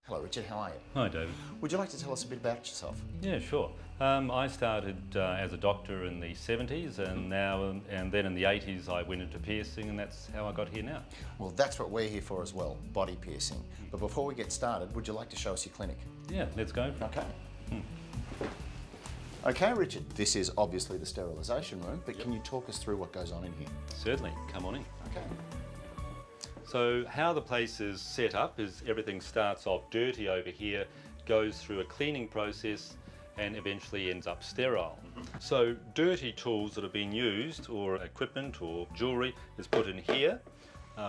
Hello Richard, how are you? Hi David. Would you like to tell us a bit about yourself? Yeah, sure. I started as a doctor in the 70s and then in the 80s I went into piercing, and that's how I got here now. Well, that's what we're here for as well, body piercing. But before we get started, would you like to show us your clinic? Yeah, let's go. Okay. Okay Richard, this is obviously the sterilisation room, but can you talk us through what goes on in here? Certainly, come on in. Okay. So how the place is set up is everything starts off dirty over here, goes through a cleaning process and eventually ends up sterile. So dirty tools that have been used, or equipment or jewellery, is put in here.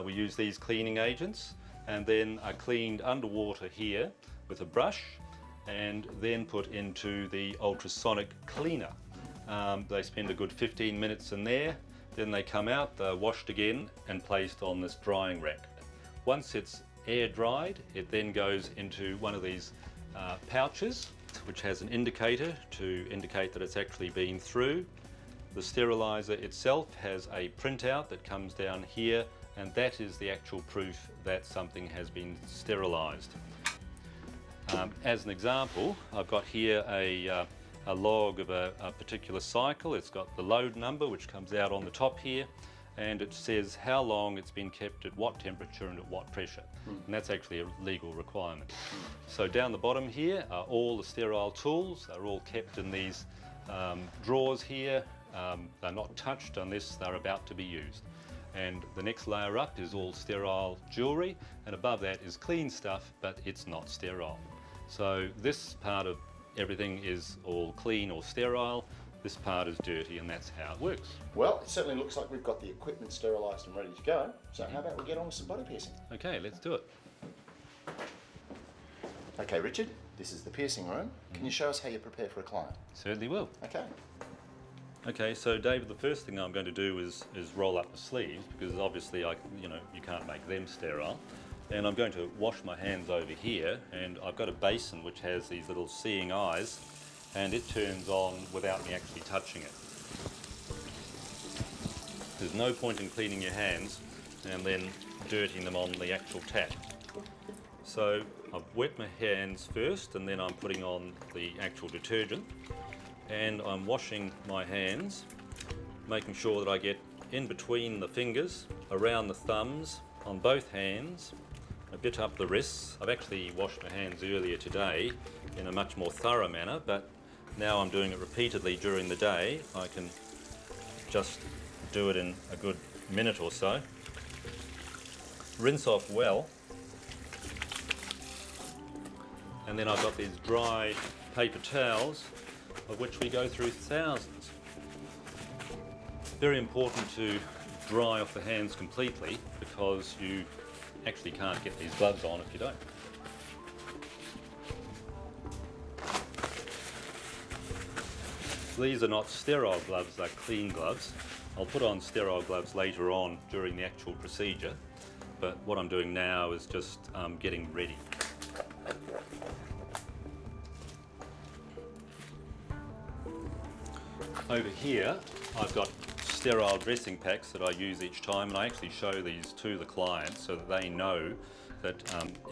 We use these cleaning agents and then are cleaned underwater here with a brush and then put into the ultrasonic cleaner. They spend a good 15 minutes in there. Then they come out, they're washed again and placed on this drying rack. Once it's air dried, it then goes into one of these pouches, which has an indicator to indicate that it's actually been through. The sterilizer itself has a printout that comes down here, and that is the actual proof that something has been sterilized. As an example, I've got here a log of a particular cycle. It's got the load number, which comes out on the top here, and it says how long it's been kept at what temperature and at what pressure. And that's actually a legal requirement. So down the bottom here are all the sterile tools. They're all kept in these drawers here. They're not touched unless they're about to be used. And the next layer up is all sterile jewellery, and above that is clean stuff, but it's not sterile. So this part of everything is all clean or sterile. This part is dirty, and that's how it works. Well, it certainly looks like we've got the equipment sterilised and ready to go. So how about we get on with some body piercing? Okay, let's do it. Okay Richard, this is the piercing room. Can you show us how you prepare for a client? Certainly will. Okay. Okay, so David, the first thing I'm going to do is roll up the sleeves, because obviously you can't make them sterile. And I'm going to wash my hands over here, and I've got a basin which has these little seeing eyes, and it turns on without me actually touching it. There's no point in cleaning your hands and then dirtying them on the actual tap. So I've wet my hands first, and then I'm putting on the actual detergent, and I'm washing my hands, making sure that I get in between the fingers, around the thumbs, on both hands, a bit up the wrists. I've actually washed my hands earlier today in a much more thorough manner, but now I'm doing it repeatedly during the day. I can just do it in a good minute or so. Rinse off well, and then I've got these dry paper towels, of which we go through thousands. Very important to dry off the hands completely, because you actually can't get these gloves on if you don't. These are not sterile gloves, they're clean gloves. I'll put on sterile gloves later on during the actual procedure, but what I'm doing now is just getting ready. Over here I've got sterile dressing packs that I use each time, and I actually show these to the clients so that they know that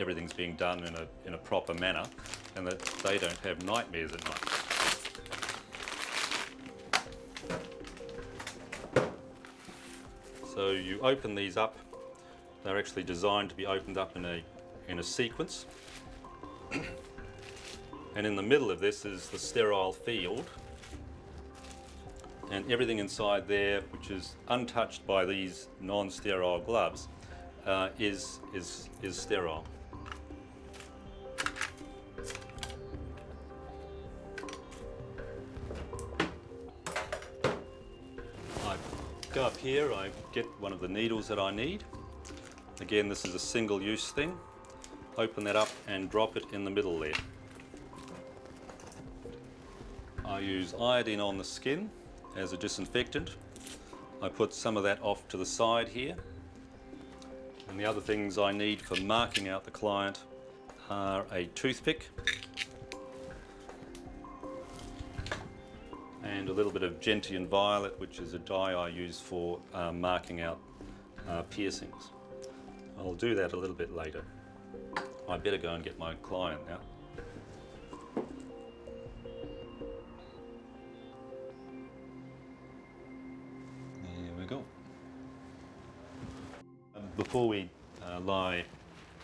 everything's being done in a proper manner, and that they don't have nightmares at night. So you open these up. They're actually designed to be opened up in a sequence. And in the middle of this is the sterile field. And everything inside there, which is untouched by these non-sterile gloves, is sterile. I go up here, I get one of the needles that I need. Again, this is a single-use thing. Open that up and drop it in the middle there. I use iodine on the skin as a disinfectant. I put some of that off to the side here. And the other things I need for marking out the client are a toothpick and a little bit of gentian violet, which is a dye I use for marking out piercings. I'll do that a little bit later. I better go and get my client now. There we go. Before we lie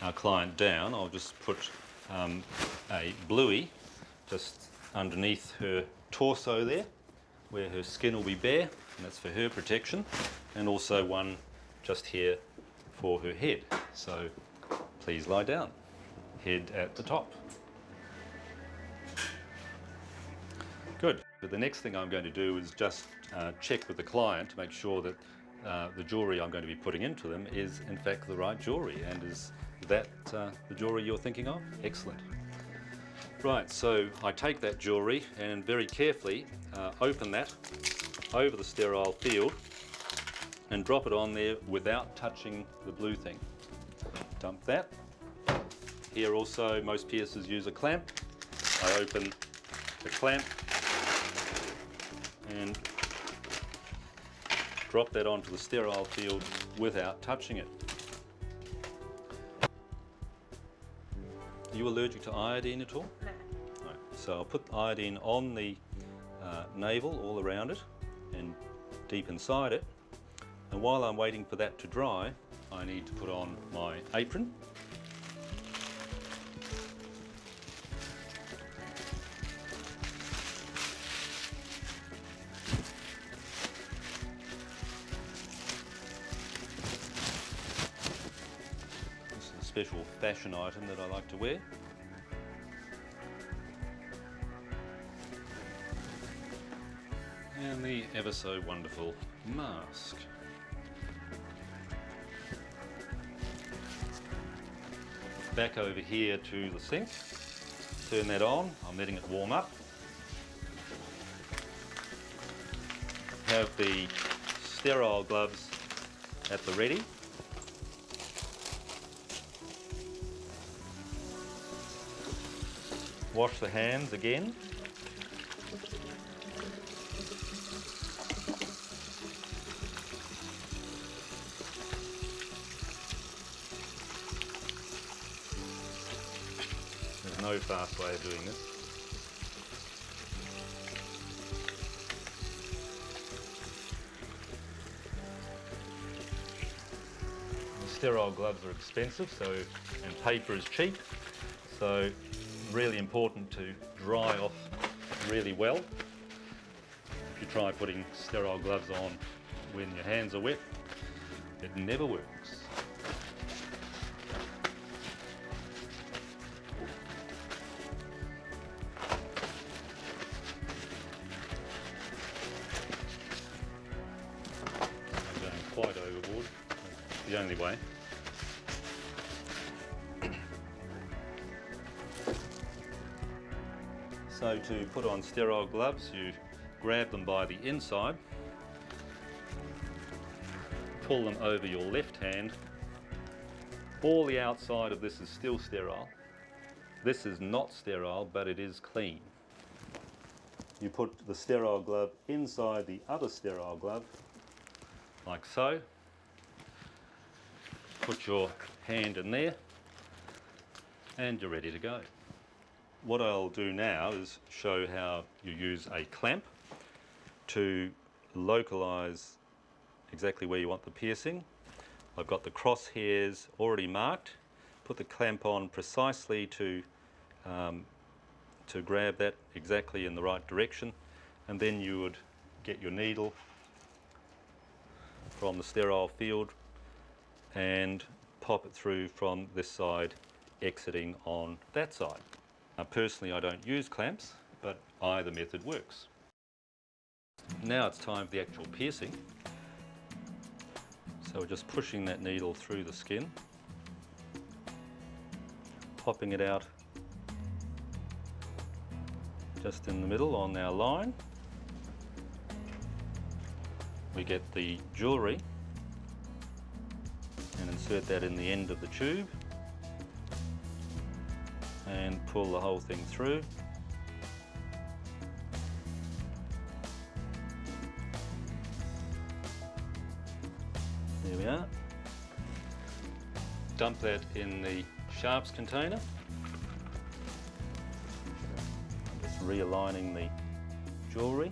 our client down, I'll just put a bluey just underneath her torso there, where her skin will be bare, and that's for her protection, and also one just here for her head. So please lie down, head at the top. Good. But the next thing I'm going to do is just check with the client to make sure that the jewellery I'm going to be putting into them is in fact the right jewellery. And is that the jewellery you're thinking of? Excellent. Right, so I take that jewellery and very carefully open that over the sterile field and drop it on there without touching the blue thing. Dump that. Here also most piercers use a clamp. I open the clamp and drop that onto the sterile field without touching it. Are you allergic to iodine at all? No. No. So I'll put iodine on the navel all around it and deep inside it. And while I'm waiting for that to dry, I need to put on my apron. This is a special fashion item that I like to wear. And the ever so wonderful mask. Back over here to the sink, turn that on, I'm letting it warm up. Have the sterile gloves at the ready. Wash the hands again. There's no fast way of doing this. The sterile gloves are expensive, and paper is cheap, so really important to dry off really well. If you try putting sterile gloves on when your hands are wet, it never works. I'm going quite overboard. That's the only way. So to put on sterile gloves, you grab them by the inside, pull them over your left hand. All the outside of this is still sterile. This is not sterile, but it is clean. You put the sterile glove inside the other sterile glove, like so. Put your hand in there, and you're ready to go. What I'll do now is show how you use a clamp to localise exactly where you want the piercing. I've got the crosshairs already marked. Put the clamp on precisely to grab that exactly in the right direction, and then you would get your needle from the sterile field and pop it through from this side, exiting on that side. Personally, I don't use clamps, but either method works. Now it's time for the actual piercing. So we're just pushing that needle through the skin, popping it out just in the middle on our line. We get the jewellery and insert that in the end of the tube, and pull the whole thing through. There we are. Dump that in the sharps container. Just realigning the jewellery.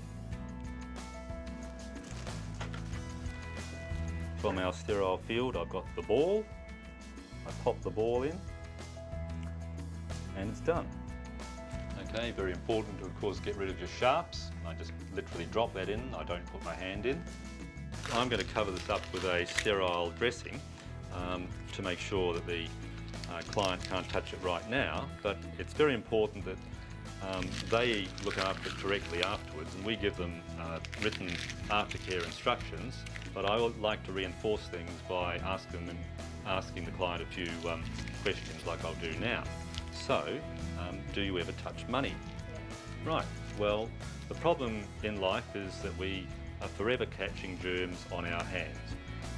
From our sterile field, I've got the ball. I pop the ball in and it's done. Okay, very important to of course get rid of your sharps. I just literally drop that in, I don't put my hand in. I'm going to cover this up with a sterile dressing to make sure that the client can't touch it right now, but it's very important that they look after it correctly afterwards, and we give them written aftercare instructions, but I would like to reinforce things by asking the client a few questions like I'll do now. So, do you ever touch money? Right, well, the problem in life is that we are forever catching germs on our hands,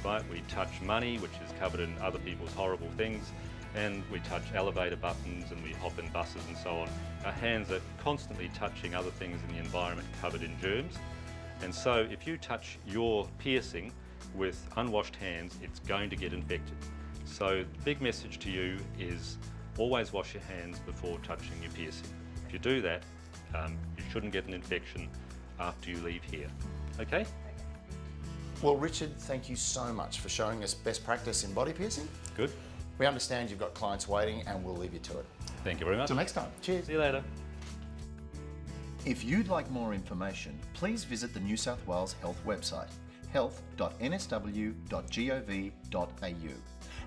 right? We touch money, which is covered in other people's horrible things, and we touch elevator buttons and we hop in buses and so on. Our hands are constantly touching other things in the environment covered in germs, and so if you touch your piercing with unwashed hands, it's going to get infected. So the big message to you is always wash your hands before touching your piercing. If you do that, you shouldn't get an infection after you leave here. Okay? Well, Richard, thank you so much for showing us best practice in body piercing. Good. We understand you've got clients waiting and we'll leave you to it. Thank you very much. Till next time. Cheers. See you later. If you'd like more information, please visit the New South Wales Health website, health.nsw.gov.au,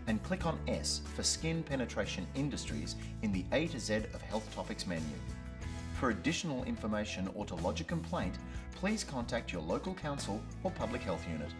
and click on S for Skin Penetration Industries in the A to Z of Health Topics menu. For additional information or to lodge a complaint, please contact your local council or public health unit.